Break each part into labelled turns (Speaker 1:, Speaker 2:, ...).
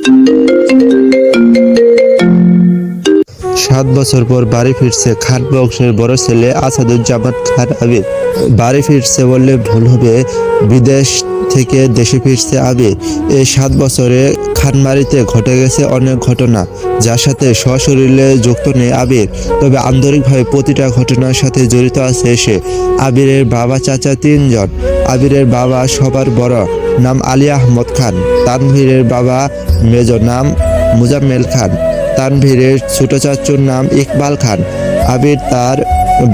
Speaker 1: 7 বছর পর বাড়ি ফিরছে খান বংশের বড় ছেলে আসাদুজ্জামান খান আবির। বাড়ি ফিরছে বললে ভুল হবে, বিদেশ থেকে দেশে ফিরছে আবির। এই 7 বছরে খানবাড়িতে ঘটে গেছে অনেক ঘটনা, যার সাথে সশরীরে যুক্ত নেই আবির, তবে আন্তরিকভাবে প্রতিটা ঘটনার সাথে জড়িত আছে সে। আবিরের বাবা চাচা 3 জন। আবিরের বাবা সবার বড়, নাম আলী আহমদ খান। তানভীরের বাবা মেজ, নাম মুজাম্মেল খান। তানভীরের ছোট চাচুর নাম ইকবাল খান। আবির তার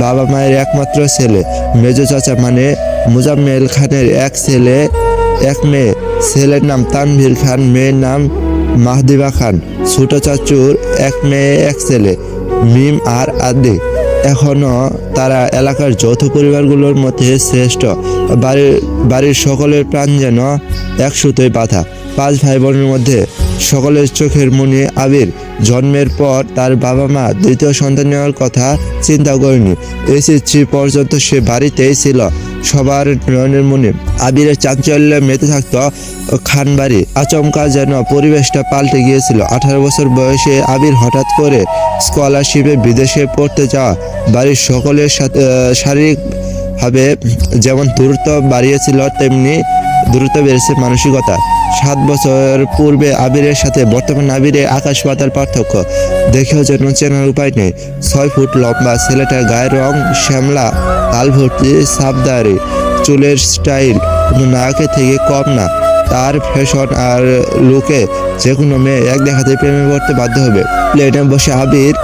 Speaker 1: বাবা মায়ের একমাত্র ছেলে। মেজ চাচা মানে মুজাম্মেল খানের এক ছেলে এক মেয়ে। ছেলের নাম তানভীর খান, মেয়ের নাম মাহদিবা খান। ছোট চাচুর এক মেয়ে এক ছেলে, মিম আর আদি। এখনো তারা এলাকার যৌথ পরিবারগুলোর মধ্যে শ্রেষ্ঠ। বাড়ির সকলের প্রাণ যেন এক সুতোয় বাঁধা। 5 ভাই বোনের মধ্যে সকলের চোখের মনি আবির। জন্মের পর তার বাবা মা দ্বিতীয় সন্তান নেওয়ার কথা চিন্তা করেনি। এসএসসি পর্যন্ত সে বাড়িতেই ছিল। সবার নয়নের মনে আবিরের চাঞ্চল্যে মেতে থাকত খানবাড়ি। আচমকা যেন পরিবেশটা পাল্টে গিয়েছিল। 18 বছর বয়সে আবির হঠাৎ করে স্কলারশিপে বিদেশে পড়তে যাওয়া বাড়ির সকলের সাথে শারীরিকভাবে যেমন দ্রুত বাড়িয়েছিল, তেমনি দ্রুত বেড়েছে মানসিকতা। 7 বছর পূর্বে আবিরের সাথে বর্তমান আবিরের আকাশ পাতাল পার্থক্য দেখেও যেন চেনার উপায় নেই। 6 ফুট লম্বা ছেলেটার গায়ের রং শ্যামলা, লাল ভর্তি সাপদারি, চুলের স্টাইল কোনো নায়কের থেকে কম না। তার ফ্যাশন আর লুকে যে কোনো মেয়ে এক দেখাতে প্রেমে পড়তে বাধ্য হবে। প্লেনে বসে আবির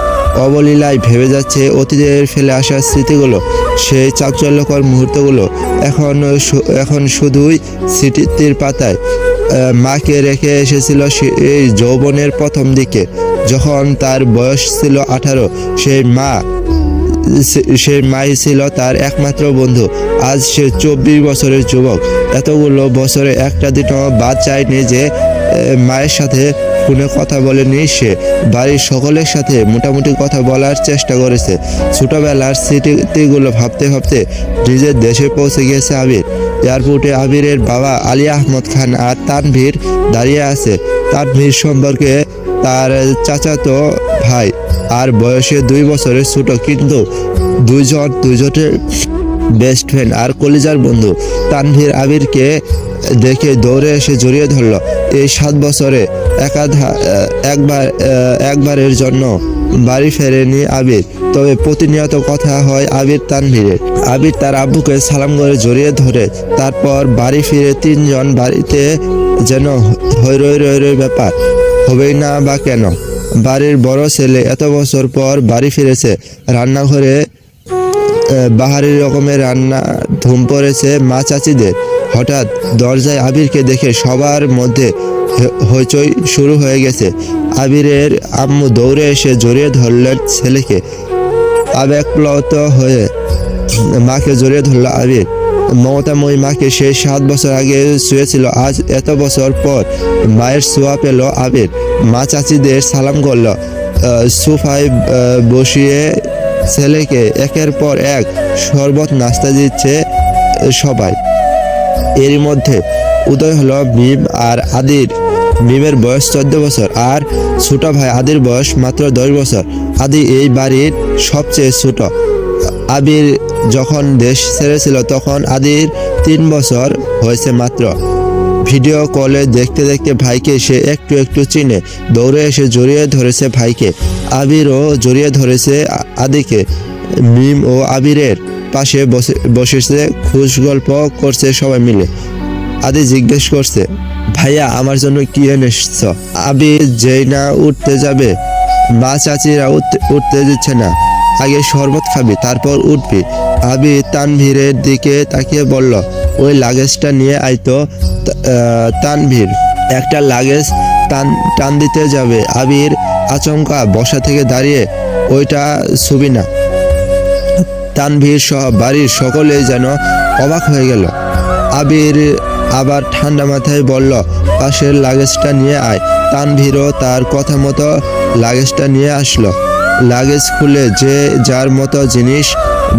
Speaker 1: অবলীলায় ভেবে যাচ্ছে অতীতের ফেলে আসা স্মৃতিগুলো, সেই চাঞ্চল্যকর মুহূর্তগুলো এখন শুধুই স্মৃতির পাতায়। মাকে রেখে এসেছিল এই যৌবনের প্রথম দিকে, যখন তার বয়স ছিল 18। সেই মাই ছিল তার একমাত্র বন্ধু। আজ সে 24 বছরের যুবক। এতগুলো বছরে একটা দিনও বাদ যায়নি যে মায়ের সাথে ফোনে কথা বলেনি সে। বাড়ির সকলের সাথে মোটামুটি কথা বলার চেষ্টা করেছে। ছোটবেলার স্মৃতিগুলো ভাবতে ভাবতে নিজের দেশে পৌঁছে গিয়েছে আবির। এয়ারপোর্টে আবিরের বাবা আলী আহমদ খান আর তানভীর দাঁড়িয়ে আছে। তানভীর সম্পর্কে তার চাচাতো ভাই আর বয়সে 2 বছরের ছোট, কিন্তু দুজনের বেস্ট ফ্রেন্ড আর কলিজার বন্ধু। তানভীর আবিরকে দেখে দৌড়ে এসে জড়িয়ে ধরল। এই 7 বছরে একবারের জন্য বাড়ি ফেরেনি আবির, তবে প্রতিনিয়ত কথা হয় আবির তানভীরের। আবির তার আব্বুকে সালাম করে জড়িয়ে ধরে। তারপর বাড়ি ফিরে 3 জন বাড়িতে যেন হৈ ব্যাপার হবেই না বা কেন। বাড়ির বড় ছেলে এত বছর পর বাড়ি ফিরেছে। রান্নাঘরে বাহারি রকমের রান্না ধুম পড়েছে মা চাচিদের। হঠাৎ দরজায় আবিরকে দেখে সবার মধ্যে হইচই শুরু হয়ে গেছে। আবিরের আম্মু দৌড়ে এসে জড়িয়ে ধরলেন ছেলেকে। আবেগপ্লুত হয়ে মাকে জড়িয়ে ধরল আবির। মমতাময়ী মাকে সে 7 বছর আগে শুয়েছিল। আজ এত বছর পর মায়ের ছোঁয়া পেল আবির। মা চাচিদের সালাম করল। সোফায় বসিয়ে ছেলেকে একের পর এক শরবত নাস্তা দিচ্ছে সবাই। এরই মধ্যে উদয় হলো মিম আর আদির। মিমের বয়স 14 বছর আর ছোট ভাই আদির বয়স মাত্র 10 বছর। আদি এই বাড়ির সবচেয়ে ছোট। আবির যখন দেশ ছেড়েছিল তখন আদির 3 বছর হয়েছে মাত্র। ভিডিও কলে দেখতে দেখতে ভাইকে সে একটু একটু চিনে। দৌড়ে এসে জড়িয়ে ধরেছে ভাইকে। আবিরও জড়িয়ে ধরেছে আদিকে। মিম ও আবিরের পাশে বসেছে, খুশ গল্প করছে সবাই মিলে। আদি জিজ্ঞেস করছে, ভাইয়া আমার জন্য কি এনেছ? আবির যেই না উঠতে যাবে, মা চাচিরা উঠতে দিচ্ছে না। আগে শরবত খাবি, তারপর উঠবি। আবির তানভীরের দিকে তাকিয়ে বলল, ওই লাগেজটা নিয়ে আইতো। তানভীর একটা লাগেজ টান দিতে যাবে। আবির আচমকা বসা থেকে দাঁড়িয়ে, ওইটা ছবি না। তানভীর সহ বাড়ির সকলেই যেন অবাক হয়ে গেল। আবির আবার ঠান্ডা মাথায় বলল, পাশের লাগেজটা নিয়ে আয়। তানভীরও তার কথা মতো লাগেজটা নিয়ে আসলো। লাগেজ খুলে যে যার মতো জিনিস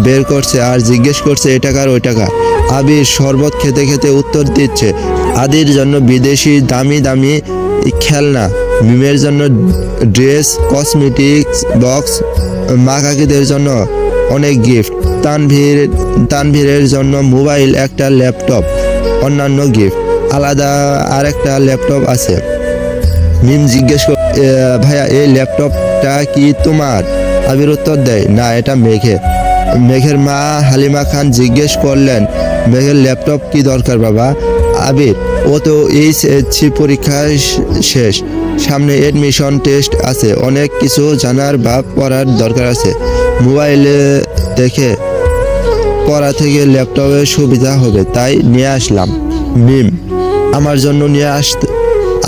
Speaker 1: বের করছে আর জিজ্ঞেস করছে এটা কার ওই টাকা। আবির শরবত খেতে খেতে উত্তর দিচ্ছে, আদির জন্য বিদেশি দামি দামি এই খেলনা, মিমের জন্য ড্রেস, কসমেটিক্স বক্স, মা কাকিদের জন্য অনেক গিফট, তানভীরের জন্য মোবাইল, একটা ল্যাপটপ, অন্যান্য গিফট, আলাদা আরেকটা ল্যাপটপ আছে। মিম জিজ্ঞেস করে, ভাইয়া এই ল্যাপটপটা কি তোমার? আবির উত্তর দেয়, না এটা মেঘের মা হালিমা খান জিজ্ঞেস করলেন, মেঘের ল্যাপটপ কি দরকার বাবা? আবির, ও তো এইচএসসি পরীক্ষা শেষ, সামনে এডমিশন টেস্ট আছে, অনেক কিছু জানার বা পড়ার দরকার আছে, মোবাইলে দেখে পড়া থেকে ল্যাপটপের সুবিধা হবে, তাই নিয়ে আসলাম। মিম, আমার জন্য নিয়ে আসতে?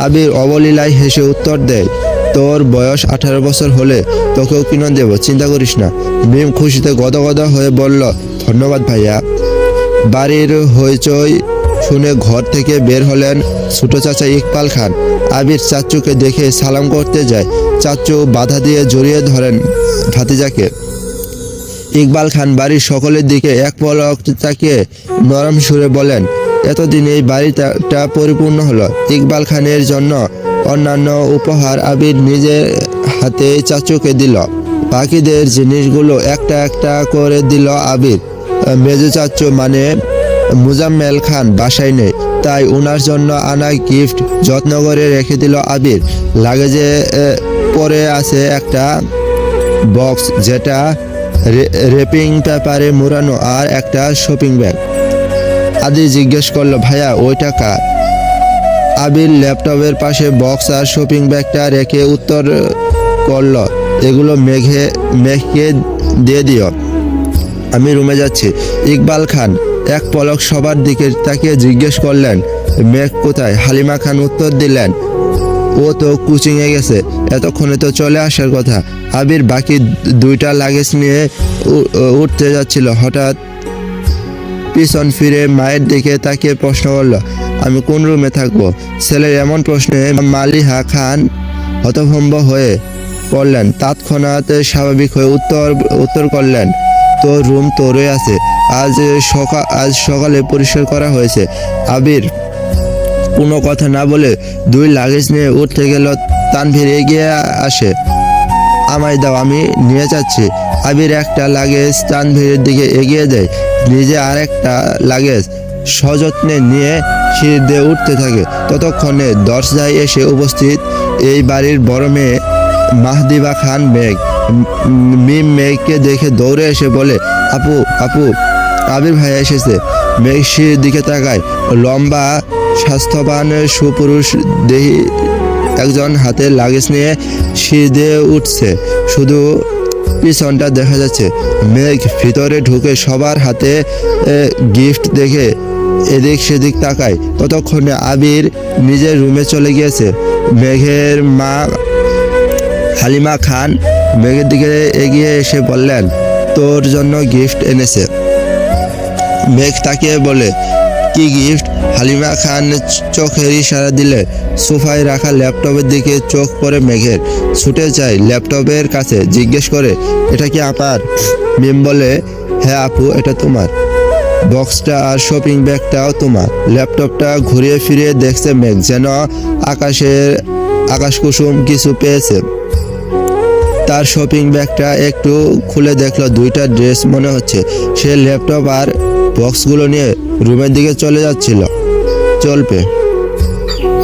Speaker 1: আবির অবলীলায় হেসে উত্তর দেয়, তোর বয়স 18 বছর হলে তোকেও কিনে দেব, চিন্তা করিস না। মিম খুশিতে গদগদ হয়ে বলল, ধন্যবাদ ভাইয়া। বাড়ির হইচই শুনে ঘর থেকে বের হলেন ছোট চাচা ইকবাল খান। আবির চাচুকে দেখে সালাম করতে যায়, চাচু বাধা দিয়ে জড়িয়ে ধরেন ভাতিজাকে। ইকবাল খান বাড়ির সকলের দিকে এক পলক তাকিয়ে নরম সুরে বলেন, এতদিন এই বাড়িটা পরিপূর্ণ হলো। ইকবাল খানের জন্য অন্যান্য উপহার আবির নিজের হাতে চাচুকে দিল। বাকিদের জিনিসগুলো একটা একটা করে দিল আবির। মেজো চাচু মানে মুজাম্মেল খান বাসায় নেই, তাই ওনার জন্য আনা গিফট যত্ন করে রেখে দিল আবির। লাগেজে পরে আছে একটা বক্স, যেটা র্যাপিং পেপারে মোড়ানো, আর একটা শপিং ব্যাগ। আদি জিজ্ঞেস করলো, ভাইয়া ওইটা কার? আবির ল্যাপটপের পাশে বক্স আর শপিং ব্যাগটা রেখে উত্তর করলো, এগুলো মেঘকে দিয়ে দিও, আমি রুমে যাচ্ছি। ইকবাল খান এক পলক সবার দিকে তাকিয়ে জিজ্ঞেস করলেন, মেঘ কোথায়? হালিমা খান উত্তর দিলেন, ও তো কোচিংয়ে গেছে, এতক্ষণে তো চলে আসার কথা। আবির বাকি দুইটা লাগেজ নিয়ে উঠতে যাচ্ছিল, হঠাৎ পিছন ফিরে মায়ের দিকে তাকিয়ে প্রশ্ন করল, আমি কোন রুমে থাকবো? ছেলের এমন প্রশ্নে মালিহা খান হতভম্ব হয়ে পড়লেন। তৎক্ষণাৎ স্বাভাবিক হয়ে উত্তর করলেন, তোর রুম তোরই আছে, আজ সকালে পরিষ্কার করা হয়েছে। আবির কোনো কথা না বলে দুই লাগেজ নিয়ে উঠতে গেল। তানভীর এগিয়ে আসে, আমায় দাও, আমি নিয়ে যাচ্ছি। আবির একটা লাগেজ তানভীরের দিকে এগিয়ে দেয়, নিজে আরেকটা লাগেজ সযত্নে নিয়ে সিঁড়ি দিয়ে উঠতে থাকে। ততক্ষণে দরজায় এসে উপস্থিত এই বাড়ির বড় মেয়ে মাহদিবা খান মেঘ। মিম মেঘকে দেখে দৌড়ে এসে বলে, আপু আপু, আবির ভাইয়া এসেছে। মেঘ সিঁড়ির দিকে তাকায়, লম্বা স্বাস্থ্যবান সুপুরুষ দেহি একজন হাতে লাগেজ নিয়ে সিঁড়ি দিয়ে উঠছে, শুধু পিছনটা দেখা যাচ্ছে। মেঘ ভিতরে ঢুকে সবার হাতে গিফট দেখে এদিক সেদিক তাকায়। ততক্ষণে আবির নিজের রুমে চলে গিয়েছে। মেঘের মা হালিমা খান মেঘের দিকে এগিয়ে এসে বললেন, তোর জন্য গিফট এনেছে। মেঘ তাকিয়ে বলে, কি গিফট? হালিমা খান চোখের ইশারা দিলে সোফায় রাখা ল্যাপটপের দিকে চোখ পড়ে মেঘের। ছুটে যায় ল্যাপটপের কাছে, জিজ্ঞেস করে, এটা কি আপনার? মিম বলে, হ্যাঁ আপু, এটা তোমার। বক্সটা আর শপিং ব্যাগটাও তোমার। ল্যাপটপটা ঘুরিয়ে ফিরিয়ে দেখছে মেঘ, যেন আকাশ কুসুম কিছু পেয়েছে। তার শপিং ব্যাগটা একটু খুলে দেখলো দুইটা ড্রেস মনে হচ্ছে। সে ল্যাপটপ আর বক্সগুলো নিয়ে রুমের দিকে চলে যাচ্ছিল। চলবে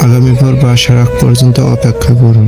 Speaker 2: আগামী পর্ব আসার আগ পর্যন্ত অপেক্ষা করুন।